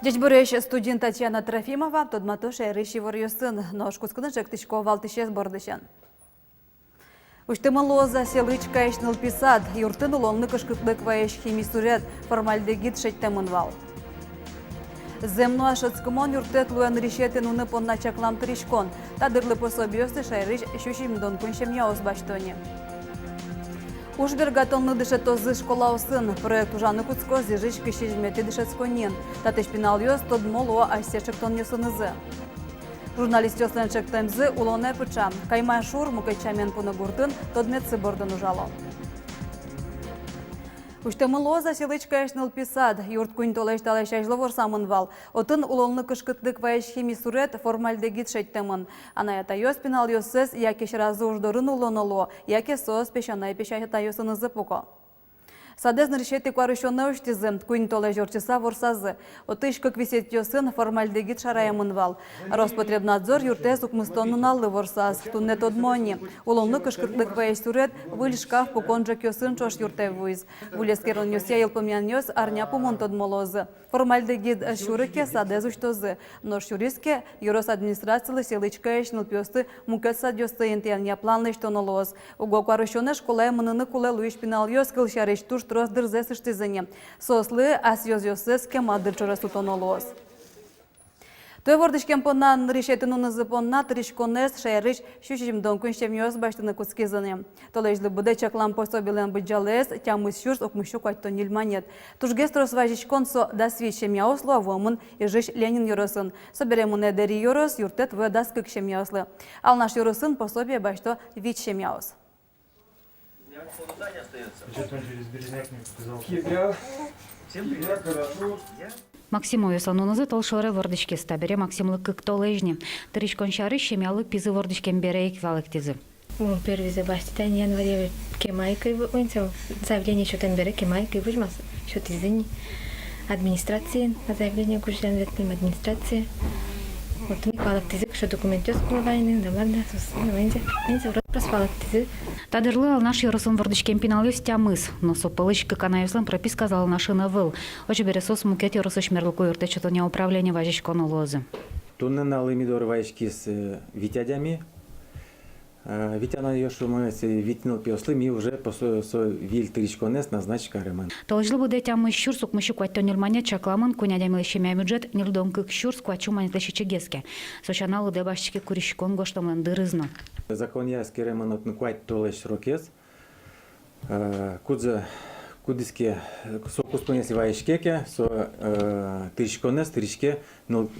Дежбуреш студент Татьяна Трофимова, тодматош эриши ворьосын, но шкусканы жектичко валтышес бордышан. Уштымы лоза селычка ешныл писад, юртын улонны кышкытлык ваеш химисурет, формальдегид шеттемын вал. Земну ашыцкымон юртет луэн решетен уны понна чаклам тришкон, тадырлы пособиосы шайрыш щущим куншем яос баштоне. Ушбергатонны дыше тозы школа усын, проект ужаны куцко зижиш кишежмети дышецконен, татеш пинал йос тодмоло асешектон йосынызы. Журналист йослен шектемзы улоне пычам, каймай шур мукайчамен пуны гурдын, тодметсы бордын ужало. Уштымы лоза селычка ешныл писад, юрт кунь толеш талеш ажлывор самын вал. Отын улонны кышкытлык ваеш химисурет формальдегид шеттемын. Анаята йос пинал йосыз, якеш разы уждорын улоноло, яке сос пешанай пешайта йосынызы пуко. Садез решети куарышонны уштизы, кунь толеш жорчиса ворсазы. Отыш как висет йосын формальдегид шараямын вал. Роспотребнадзор юртез укмыстонны наллы ворсаз, тунне тодмони. Улонны кышкытлык ваеш сурет, выль шкаф пуконжак йосын чош юрте вуиз. Вулескерон йося елпымян йос арня пумон тодмолозы. Формальдегид шурыке садез уштозы. Но шуриске юрос администрациялы селычка ешныл пёсты мукет садёсты ентяния планлы штонолоз. Уго куарышонны школай мыныны куле луиш пинал йос кылшарыш туш трос дырзес иштизыне. Сослы ас йоз-йосыз кемадыр чорасу тонолоз. Той вордышкен поннан решетін унызы понна тришконес шайрыш щущим куншем йос баштыны куцкизыне. Толежлы буде чаклам пособилен быджалес, тямыс щурс окмышу кайтто нильманет. Тужгес трос важичкон со дасвичем яослу авомын и жиш Ленин йоросын. Соберемуне дери йорос юртет в даскыкшем яослы. Ал наш йоросын пособие башто вичем яос. Максиму ясанунызы толшоры вордышке стабере Максимлы кык толежни. Тырышкон шары шемялы пизы вордышкен берейк валыктизы. Первизе баститан январе кемайкой вынцел заявление счетом бере кемайкой выжмас счет извини администрации на заявление гуждан ветпим администрации. Вот мы валыктизы что документёс войны да ладно мензе врот просвалыктизы. Тадырлы ал наш йоросын вордышкен пиналёс тямыс, но сопылыч кыканаюслын прописка зал нашина выл. Очи бересос мукет йоросы шмерлыку юрте чотоня управление важичкон лозы. Туннын алымидор вайшки с витядями. Витяна йошумы с витнил пёслы ми уже со виль тричконес назначить кареман. Толжлы буде тямы щурсук мыщу кваттон нельмане чакламын кунядямы лещемя бюджет нельдом кык щурс квачу манитлещи чегеске. Сочаналы дебашчики курищкон гоштомын дырызно. Закония с кереман от нквать толеш рокес. Кудиске сокус понесли вайшкеке со тричконес тричке нил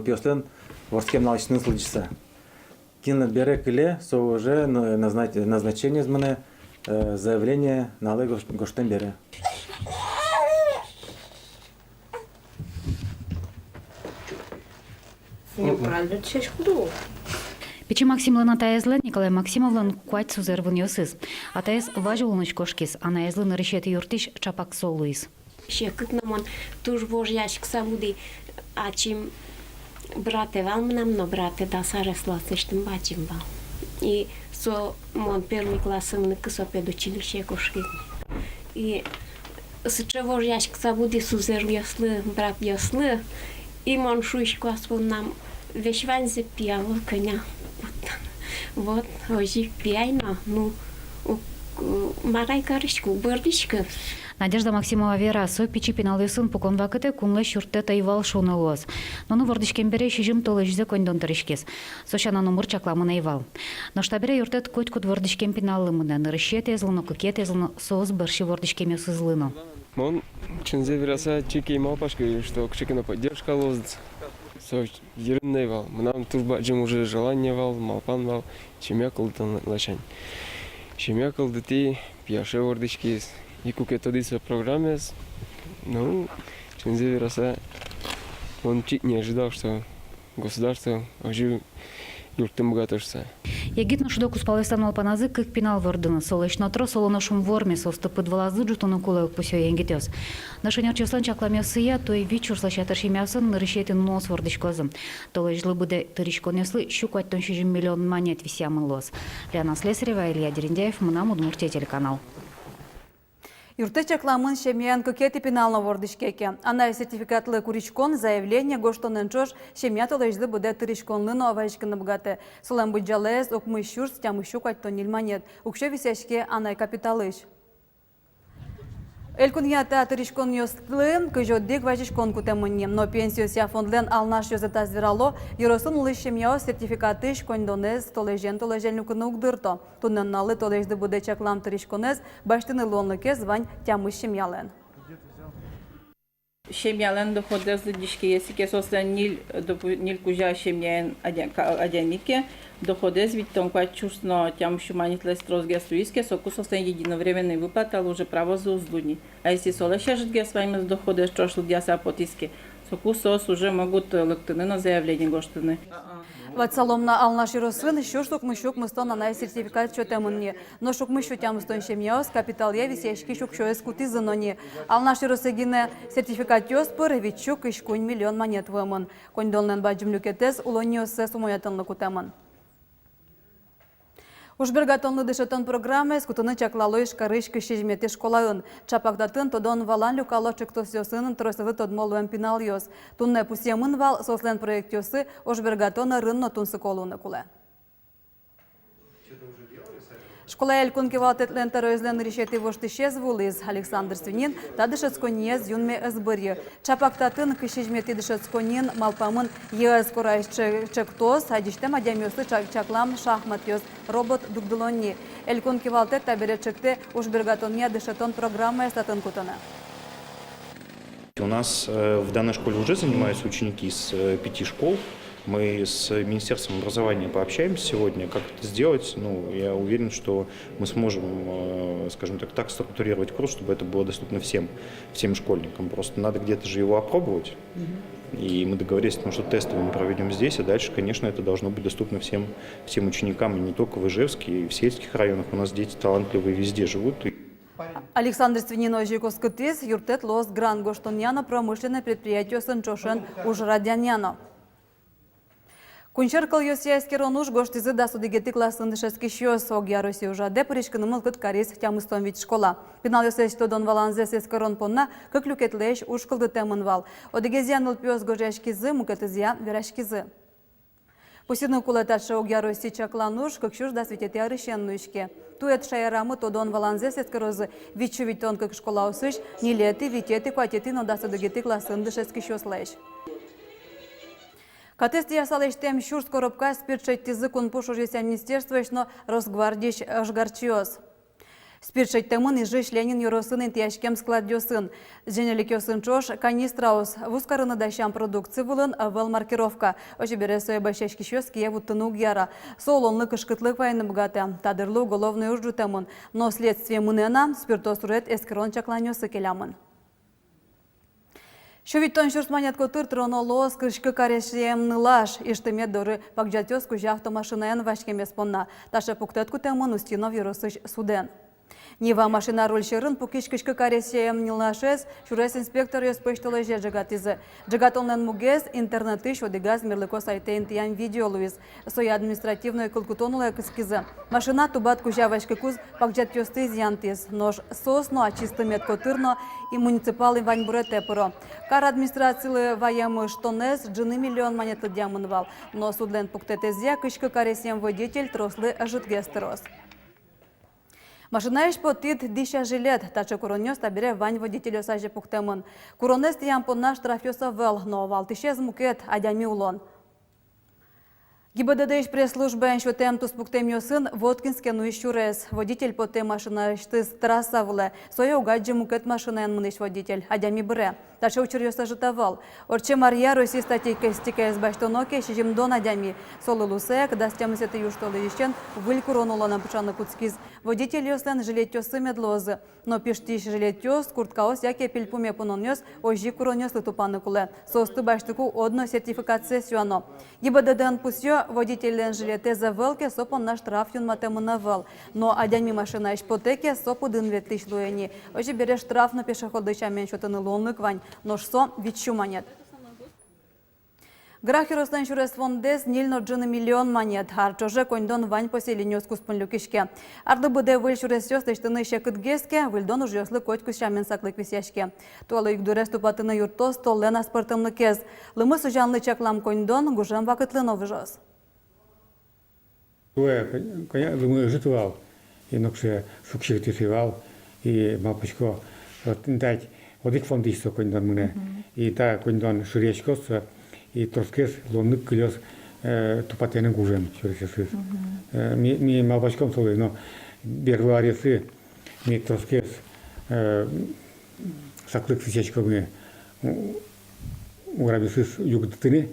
пёслен ворскем наличный случится. Кинет бере кыле, со уже назначение из мене заявление на лего гоштем бере. Неправильно чеш худу. Печи Максимлын атаезлы Николай Максимовлын куать сузервын йосыз. Атаез важулыныч кошкис, анаезлын решети юртиш чапак солуиз. Шекык намон туж вож ящик савуди, ачим брате вал но брате да саресла сыштым бачим вал. И со мон первый классым ныкы со педучилище кошки. И сыче вож ящик савуди сузер яслы, брат яслы, и мон шуишку асвон нам вешванзе пияло коня. Вот, ожи пиайно, ну, марай карышку, бырдышка. Надежда Максимова вера со печи пиналысын пукон вакыты кунлы щурте тайвал шунылоз. Но вордышкен бере шижим толыжзе коньдон тырышкес. Сочана номер чакламын айвал. Но штабере юртет котькут вордышкен пиналымына, нырыщет езлыно, кукет езлыно, соос бырши вордышкен ёсызлыно. Он чензе вераса чеки малпашка, что к чекину поддержка лозится. Со ерынный вал. Нам тут баджим уже желание вал, малпан вал, чемякал там лачань. Чемякал детей, пьяше вордышки. И куке тодиса программе, ну, чензе вераса, он чуть не ожидал, что государство ожив юртым богатошься. Егитно шудок успалыстанул паназы, как пинал вордына, солочно тро, солоношум ворме, соступы двалазы, джутону кулек пусё енгитёс. Нашенер чеслан чакламя сыя, то и вечер слащатарши мясын, нарышетин нос вордышкозым. Толежлы буде тыричко неслы, щукать тонщижим миллион монет висямын лос. Лена Слесарева, Илья Дерендяев, Мунам, Удмуртия, телеканал. Юрте чакламын шемьян кокети пенално вордышкеке. Она сертификатлы куричкон заявление гоштонен чош шемья толежды буде тыричконлы новайшканы бгате. Солем буджалез окмыщур стямыщу кайтонил монет. Укше висяшке анай капиталыш. Элькуньята тыричкон ёстлы кыжоддик вайшкон кутемынне. Но пенсию ся фондлен алнаш ёзета зверало юросын лы шемья сертификатыш кондонез толежен толежельнукыны угдырто. Тунненналы толежды буде чаклам тыричконез баштыны лонлыке звань тямыш шемьялен. Шемьялен доходез дишки есике сослен нил кужа шемьяен адямике доходез ведь тонква чувствно тям шуманитлес трозге суиске соку сослен единовременный выплата уже право за узлуни. А если солеща житге своими доходез чошлу дяса потиски соку сос уже могут лыктыны на заявление гоштыны. Ватсаломна алнаш юросын щуштук мыщук мыстон анай сертификат чотемынне. Но шук мыщу тямыстон шемьяос капитал я висяшки шук шоес кутизынони. Алнаш юросыгине сертификат ёспыр вичук ишкунь миллион монет вымын. Кондолнен баджимлюкетес улониосе сумоятынлы кутемын. Ужбергатонлы дышетон программе скутыны чаклалойш карыш кышежмети школаын. Чапагдатын тодон валан люкало чектосёсын тройсывы тодмолуэн пинал ёс. Тунне пусемын вал сослен проект ёсы ужбергатона рынно тунсы колуны куле. Школа элькунки валтетлен теройзлен решети воштышез вулиз Александр Свинин та дышецконез юнме эсбырье. Чапактатын кышежмети дышецконин малпамын ЕС корайш чектос, адиштем адямёсы чаклам шахмат ёс робот дугдылонни. Элькунки валтет табере чекте ужбергатонния дышетон программа эстатын кутана. У нас в данной школе уже занимаются ученики с 5 школ. Мы с Министерством образования пообщаемся сегодня, как это сделать. Ну, я уверен, что мы сможем, скажем так структурировать курс, чтобы это было доступно всем школьникам. Просто надо где-то же его опробовать. И мы договорились о том, что тесты мы проведем здесь, а дальше, конечно, это должно быть доступно всем ученикам, и не только в Ижевске, и в сельских районах. У нас дети талантливые везде живут. Александр Свинин Жиковскотис, юртет лос гран гоштоньяно промышленное предприятие Санчошен Ужрадяняно. Кунчаркал ёсияйский ронуш гоштизы да судигети классын дышески щёс огяроси ужаде пыришкынымыл кыт карис тямыстон вич школа. Пинал ёсеш тодон валанзе сески ронпонна кык люкетлеш ушкылды темын вал. Одегезияныл пёс гожешкизы мукетызия верашкизы. Пусидны кулеташе огяроси чаклануш кык щуш да светети арышеннуишке. Тует шайрамы тодон валанзе сески розы вичу витон кык школа усыш нилети витети кватети но да судигети классын дышески щёслеш. Катест ясалештем щурс коробка спиртшеттизы кунпуш ужеся министерствоешно Росгвардиш жгарчиос. Спиртшеттемын ижиш Ленин юросын интияшкем складдёсын. Женелик ёсын чош канистраус вускарыны дащам продукции вылын вел маркировка. Ожи бересое бащашки щёс Киеву тыну гьяра. Солонлы кышкытлык вайны бгате. Тадырлы уголовный уждутемын. Но следствие мынена спиртосурет эскерон чакланёсы келямын. Шовиттон шурсманят котыр тронолос кышкы карешем нылаш, иштемет доры пакджатёс кужа автомашинаен вашкемес понна. Таша пуктет кутемон устинов юросыш суден. Нива машина рульшерын пукиш кышкы карешем нылашес, шурес инспектор ёспыштылы жегатизы. Жегатонлен мугез интернеты шодигаз мирлыко сайтен тиян видео луиз. Соя административную кулкутонула кыскизы. Машина тубат кужа вашкы куз пакджатёсты зянтиз. Нож сосно, а чистымет котырно и муниципалы вань бурете пыро. Кар администрациялы ваемы штонез джины миллион монеты дямынвал. Но судлен пуктетезия кышкы каресем водитель трослы житгестерос. Машина иш потит диша жилет, таче куронёс табире вань водитель осаже пуктемын. Куронес тиян понна штрафёса вел, но валтишез мукет адями улон. ГИБДД пресс-служба эншотем туспуктем ёсын Воткинске нуищурес. Водитель поте машина иштыз трасса выле. Соя угаджи мукет машина энмыныш водитель. Адями бре. Таше учур ёса житавал. Орче Марья Руси статейка стикаяс баштоноке шижимдон адями. Солы лусек, дастямысеты юштолы ещен, выль куронула на пучаны куцкиз. Водитель ёслен жилет ёсы медлозы. Но пиштиш жилет ёс, курткаос яке пельпуме пунон ёс, ожи курон ёс лытупаны куле. Состы баштыку одно сертификация сюано. ГИБДД пусё водитель жилете завелке сопон на штраф юн матемына вел. Но адями машина ишпотеке сопу дын ветлиш луэни. Ожи бере штраф на пешеходыча меньшотыны лонлык вань. Но шсо вичу монет. Грахиростан шурес фондес нильно джины миллион монет. Арчоже коньдон вань поселению скуспынлю кишке. Арды буде выль шурес ёстыштыны шекытгеске, выльдон уж ёслы котькус шамен саклык висяшке. Туалы югдурес тупатыны юртос толлен аспыртымны кез. Лымы сужанлы чаклам коньдон гужем вакытлыны выжос. Мы житвал, и нокше сукшик тисивал, и мапочко дать вот их фондисто коньдон мне, и та коньдон шуречкос, и тоскес лоннык клёс тупатены гужем чуресес. Ми мапочком солы, но берваресы ми тоскес саклык сечками урабисыз югдтыны.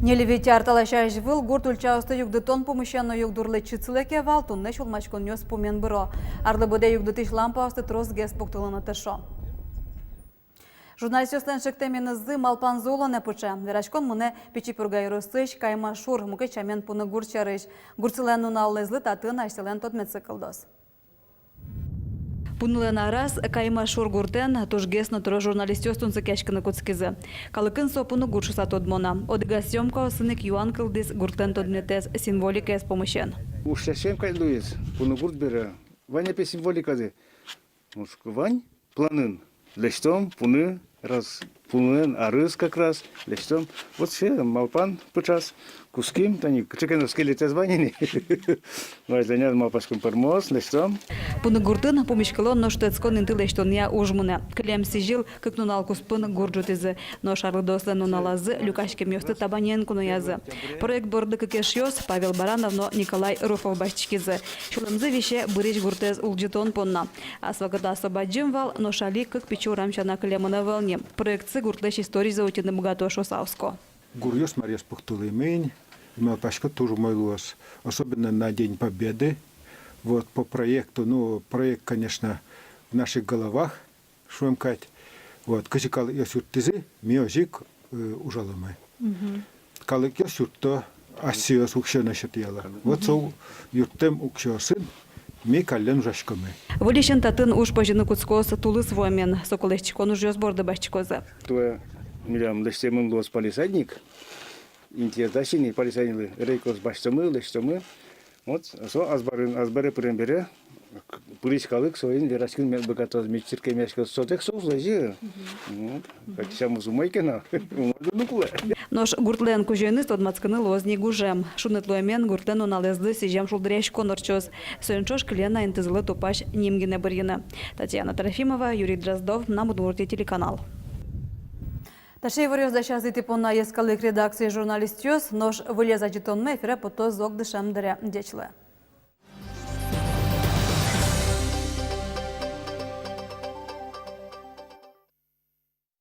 Нелевите арталашаш выл, гурт ульчаусты югдытон помещенно югдурлы чицылеке вал, тунне шулмачкон нёс помен быро. Арды буде югдытыш лампаусты трос гес поктылыны тышо. Журналистёстен шектемені зы малпан золо не пуче. Верашкон муне печи пургай ростыш, кайма шур, муке чамен пуны гурчарыш. Гурцылен нуналлезлы татын айселен тотмет цикылдос. Пунлен арас кайма шур гуртен тужгесно тро журналистёстун цикешканы куцкизы. Калыкын сопуны гуршуса тодмона. Одыга съемка сынык юан кылдыс гуртен тодметес символика с помощен. Ушшашем кайлуец, пуны гурт бере. Ваня пе символикады. Вань планын. Лештом, пуны, раз пунын, арыс как раз, лештом. Вот все, малпан пычас, куским, тани, чекенов скелете званини. Вайзаняд малпашком пермос, лештом. Пуны гуртын помешкалон, но штецкон инты лештон я ужмуне. Клем сижил, как нунал куспын гурджутизы. Но шарлыдослен нуналазы, люкашке мёсты табаненку язы. Проект борды кекешьёс, Павел Баранов, но Николай Руфов башчикизы. Шулымзы вище бырыч гуртез улджитон понна. Асвагада освободим вал, но шали как печу рамчана клема на волне. Проект гуртлеш истории заутины богато шосавско. Гурьёс Марьяс Пухтулымень, Малпашка тоже мой лос, особенно на День Победы. Вот по проекту, ну, проект, конечно, в наших головах, шумкать. Вот, косикал я сюртизы, миозик ужаломы. Калык я сюрто, асиос укшё насчет яла. Вот сол юртем укшё сын, ми кален жашками. Вылещен татын уж пожины куцкос тулы свомен, соколешчикон уж сборды башчикоза. Туе, милям, лештемын лос полисадник. Интересный полисадник, рейкос баштомы, лештомы. Вот, со азбары прембере, пулич калык, соин верашкин богатоз мечтирке мешкос сотек соузлажи. Как сейчас музумайкина, умадунукула. Нож гуртлен кужены стодмацканы лозни гужем. Шунетлуемен гуртлен уналезды сижем шулдреш конорчоз. Соинчош клена интызлы тупаш нимгине барьина. Татьяна Трофимова, Юрий Дроздов, на Удмуртия телеканал. Ташей варёс да сейчас идти по наескалык редакции журналистёс, нож вылезать тон мефера по то зог дышам даря дечле.